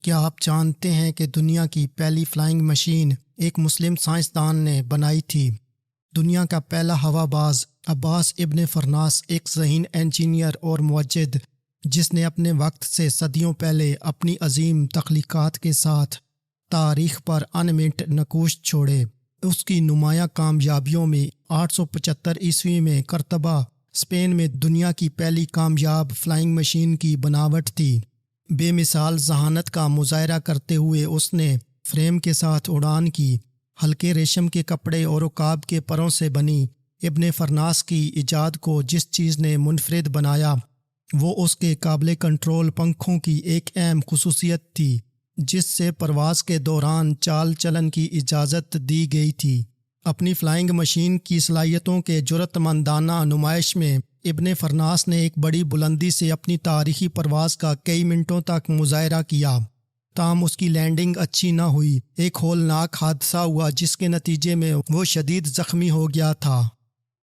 کیا آپ جانتے ہیں کہ دنیا کی پہلی فلائنگ مشین ایک مسلم سائنسدان نے بنائی تھی؟ دنیا کا پہلا ہوا باز عباس ابن فرناس ایک ذہین انجینئر اور موجد جس نے اپنے وقت سے صدیوں پہلے اپنی عظیم تخلیقات کے ساتھ تاریخ پر انمٹ نقوش چھوڑے۔ اس کی نمایاں کامیابیوں میں 875 عیسوی میں کرتبہ اسپین میں دنیا کی پہلی کامیاب فلائنگ مشین کی بناوٹ تھی۔ بے مثال ذہانت کا مظاہرہ کرتے ہوئے اس نے فریم کے ساتھ اڑان کی۔ ہلکے ریشم کے کپڑے اور عقاب کے پروں سے بنی ابن فرناس کی ایجاد کو جس چیز نے منفرد بنایا وہ اس کے قابل کنٹرول پنکھوں کی ایک اہم خصوصیت تھی جس سے پرواز کے دوران چال چلن کی اجازت دی گئی تھی۔ اپنی فلائنگ مشین کی صلاحیتوں کے جرأت مندانہ نمائش میں ابن فرناس نے ایک بڑی بلندی سے اپنی تاریخی پرواز کا کئی منٹوں تک مظاہرہ کیا، تاہم اس کی لینڈنگ اچھی نہ ہوئی۔ ایک ہولناک حادثہ ہوا جس کے نتیجے میں وہ شدید زخمی ہو گیا تھا۔